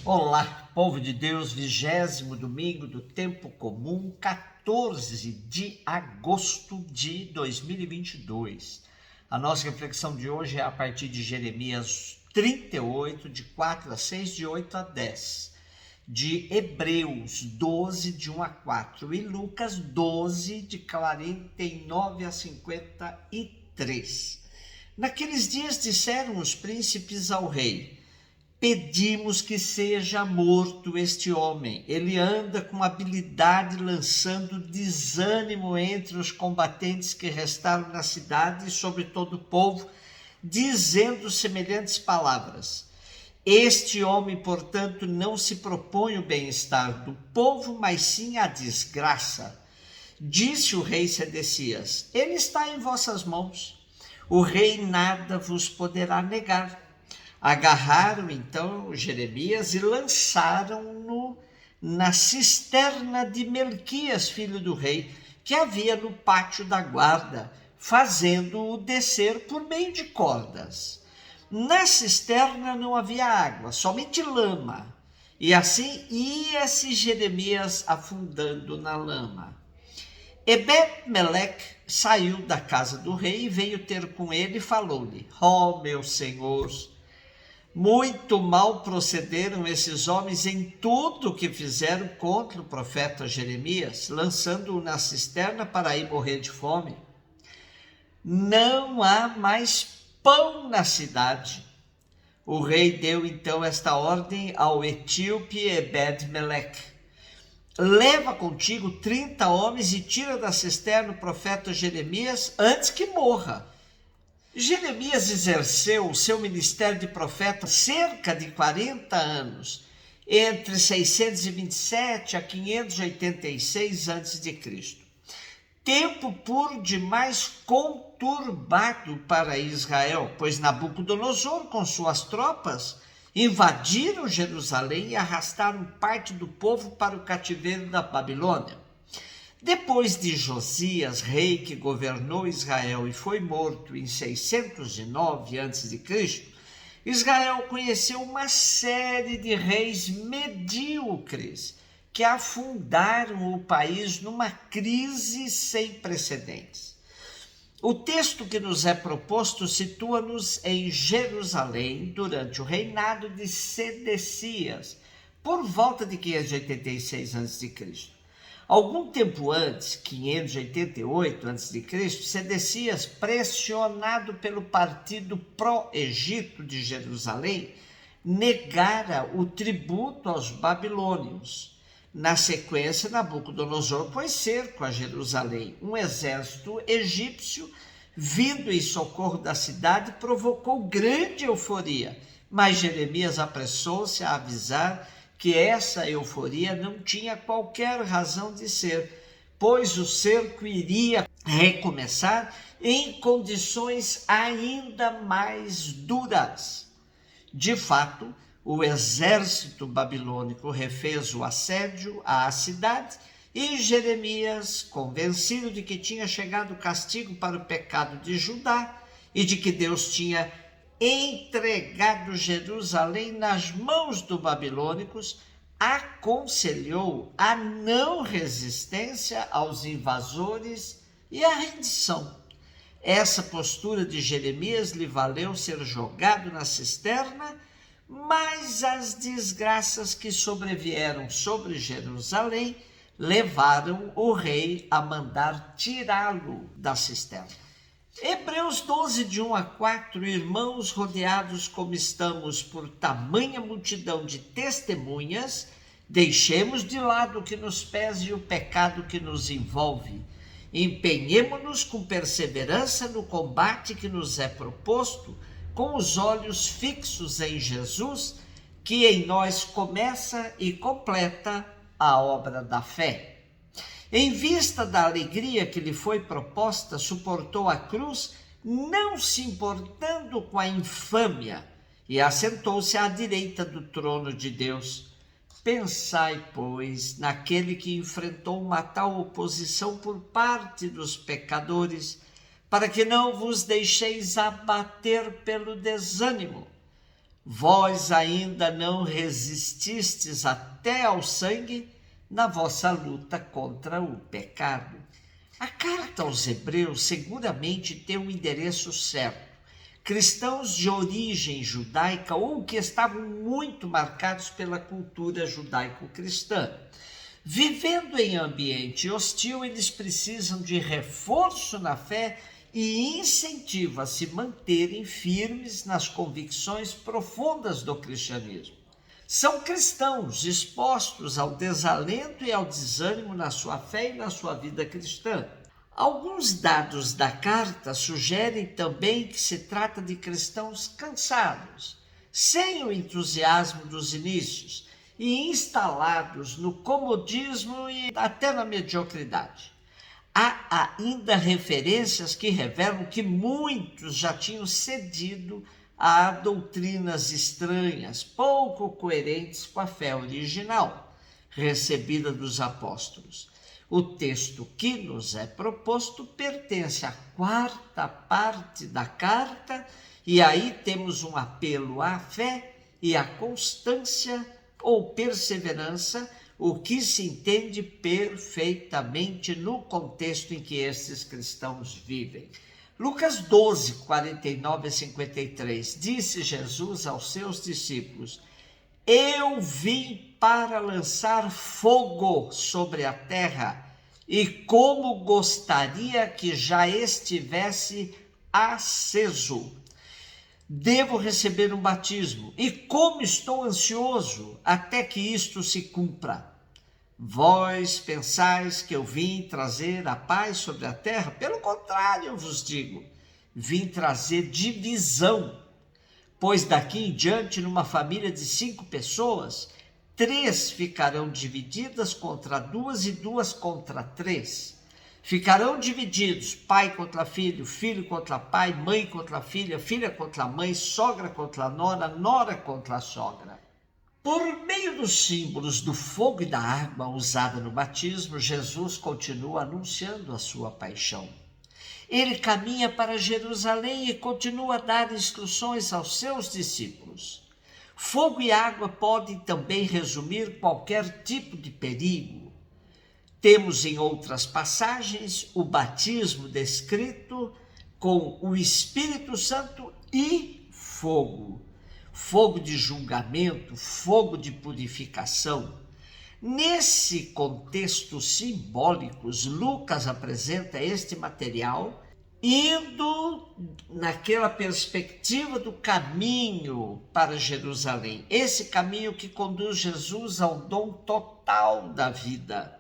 Olá, povo de Deus, 20º domingo do tempo comum, 14 de agosto de 2022. A nossa reflexão de hoje é a partir de Jeremias 38, de 4 a 6, de 8 a 10, de Hebreus 12, de 1 a 4 e Lucas 12, de 49 a 53. Naqueles dias disseram os príncipes ao rei: pedimos que seja morto este homem. Ele anda com habilidade lançando desânimo entre os combatentes que restaram na cidade e sobre todo o povo, dizendo semelhantes palavras. Este homem, portanto, não se propõe o bem-estar do povo, mas sim a desgraça. Disse o rei Sedecias: ele está em vossas mãos. O rei nada vos poderá negar. Agarraram então Jeremias e lançaram-no na cisterna de Melquias, filho do rei, que havia no pátio da guarda, fazendo-o descer por meio de cordas. Na cisterna não havia água, somente lama, e assim ia-se Jeremias afundando na lama. Ebed-Meleque saiu da casa do rei e veio ter com ele e falou-lhe: ó meu senhor, muito mal procederam esses homens em tudo o que fizeram contra o profeta Jeremias, lançando-o na cisterna para ir morrer de fome. Não há mais pão na cidade. O rei deu então esta ordem ao etíope Ebed-Meleque: leva contigo 30 homens e tira da cisterna o profeta Jeremias antes que morra. Jeremias exerceu o seu ministério de profeta cerca de 40 anos, entre 627 a 586 a.C. Tempo por demais conturbado para Israel, pois Nabucodonosor, com suas tropas, invadiram Jerusalém e arrastaram parte do povo para o cativeiro da Babilônia. Depois de Josias, rei que governou Israel e foi morto em 609 a.C., Israel conheceu uma série de reis medíocres que afundaram o país numa crise sem precedentes. O texto que nos é proposto situa-nos em Jerusalém durante o reinado de Sedecias, por volta de 586 a.C. Algum tempo antes, 588 a.C., Sedecias, pressionado pelo partido pró-Egito de Jerusalém, negara o tributo aos babilônios. Na sequência, Nabucodonosor pôs cerco a Jerusalém. Um exército egípcio, vindo em socorro da cidade, provocou grande euforia, mas Jeremias apressou-se a avisar que essa euforia não tinha qualquer razão de ser, pois o cerco iria recomeçar em condições ainda mais duras. De fato, o exército babilônico refez o assédio à cidade e Jeremias, convencido de que tinha chegado o castigo para o pecado de Judá e de que Deus tinha entregado Jerusalém nas mãos dos babilônicos, aconselhou a não resistência aos invasores e a rendição. Essa postura de Jeremias lhe valeu ser jogado na cisterna, mas as desgraças que sobrevieram sobre Jerusalém levaram o rei a mandar tirá-lo da cisterna. Hebreus 12, de 1 a 4, irmãos, rodeados como estamos por tamanha multidão de testemunhas, deixemos de lado o que nos pesa e o pecado que nos envolve. Empenhemo-nos com perseverança no combate que nos é proposto, com os olhos fixos em Jesus, que em nós começa e completa a obra da fé. Em vista da alegria que lhe foi proposta, suportou a cruz, não se importando com a infâmia, e assentou-se à direita do trono de Deus. Pensai, pois, naquele que enfrentou uma tal oposição por parte dos pecadores, para que não vos deixeis abater pelo desânimo, Vós ainda não resististes até ao sangue na vossa luta contra o pecado. A carta aos Hebreus seguramente tem um endereço certo. Cristãos de origem judaica ou que estavam muito marcados pela cultura judaico-cristã. Vivendo em ambiente hostil, eles precisam de reforço na fé e incentivo a se manterem firmes nas convicções profundas do cristianismo. São cristãos expostos ao desalento e ao desânimo na sua fé e na sua vida cristã. Alguns dados da carta sugerem também que se trata de cristãos cansados, sem o entusiasmo dos inícios e instalados no comodismo e até na mediocridade. Há ainda referências que revelam que muitos já tinham cedido a doutrinas estranhas, pouco coerentes com a fé original, recebida dos apóstolos. O texto que nos é proposto pertence à quarta parte da carta, e aí temos um apelo à fé e à constância ou perseverança, o que se entende perfeitamente no contexto em que esses cristãos vivem. Lucas 12, 49 a 53, disse Jesus aos seus discípulos: Eu vim para lançar fogo sobre a terra, e como gostaria que já estivesse aceso. Devo receber um batismo, e como estou ansioso até que isto se cumpra. Vós pensais que eu vim trazer a paz sobre a terra? Pelo contrário, eu vos digo, vim trazer divisão. Pois daqui em diante, numa família de 5 pessoas, 3 ficarão divididas contra 2 e 2 contra 3. Ficarão divididos pai contra filho, filho contra pai, mãe contra filha, filha contra mãe, sogra contra nora, nora contra sogra. Por meio dos símbolos do fogo e da água usada no batismo, Jesus continua anunciando a sua paixão. Ele caminha para Jerusalém e continua a dar instruções aos seus discípulos. Fogo e água podem também resumir qualquer tipo de perigo. Temos em outras passagens o batismo descrito com o Espírito Santo e fogo. Fogo de julgamento, fogo de purificação. Nesse contexto simbólico, Lucas apresenta este material indo naquela perspectiva do caminho para Jerusalém. Esse caminho que conduz Jesus ao dom total da vida.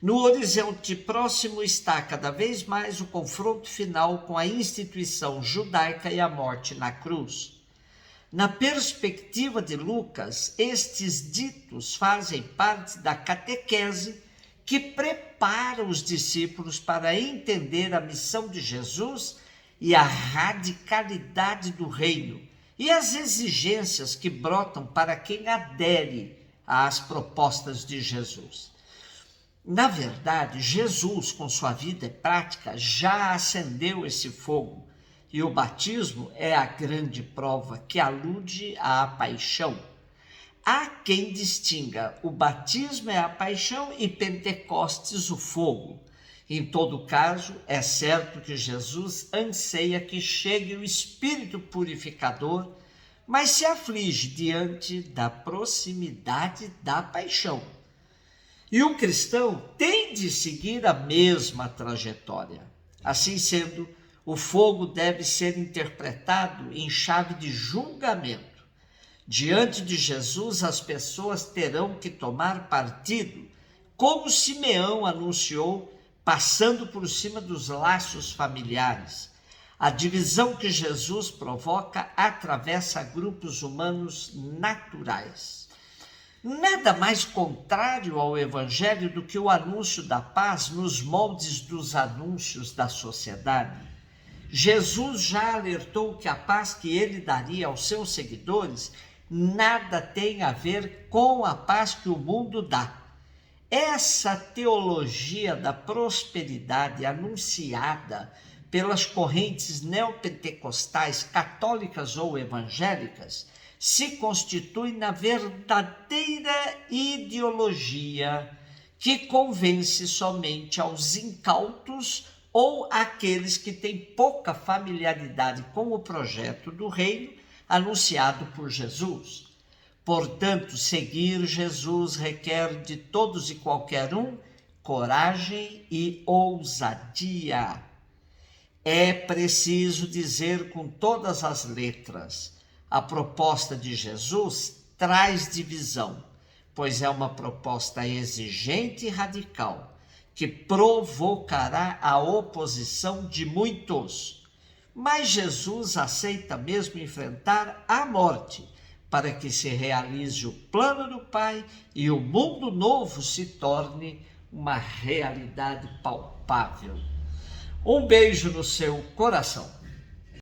No horizonte próximo está cada vez mais o confronto final com a instituição judaica e a morte na cruz. Na perspectiva de Lucas, estes ditos fazem parte da catequese que prepara os discípulos para entender a missão de Jesus e a radicalidade do reino e as exigências que brotam para quem adere às propostas de Jesus. Na verdade, Jesus, com sua vida prática, já acendeu esse fogo. E o batismo é a grande prova que alude à paixão. Há quem distinga o batismo é a paixão e Pentecostes o fogo. Em todo caso, é certo que Jesus anseia que chegue o Espírito purificador, mas se aflige diante da proximidade da paixão. E um cristão tem de seguir a mesma trajetória. Assim sendo, o fogo deve ser interpretado em chave de julgamento. Diante de Jesus, as pessoas terão que tomar partido, como Simeão anunciou, passando por cima dos laços familiares. A divisão que Jesus provoca atravessa grupos humanos naturais. Nada mais contrário ao Evangelho do que o anúncio da paz nos moldes dos anúncios da sociedade. Jesus já alertou que a paz que ele daria aos seus seguidores nada tem a ver com a paz que o mundo dá. Essa teologia da prosperidade anunciada pelas correntes neopentecostais, católicas ou evangélicas, se constitui na verdadeira ideologia que convence somente aos incautos ou aqueles que têm pouca familiaridade com o projeto do reino anunciado por Jesus. Portanto, seguir Jesus requer de todos e qualquer um coragem e ousadia. É preciso dizer com todas as letras: a proposta de Jesus traz divisão, pois é uma proposta exigente e radical, que provocará a oposição de muitos. Mas Jesus aceita mesmo enfrentar a morte, para que se realize o plano do Pai e o mundo novo se torne uma realidade palpável. Um beijo no seu coração.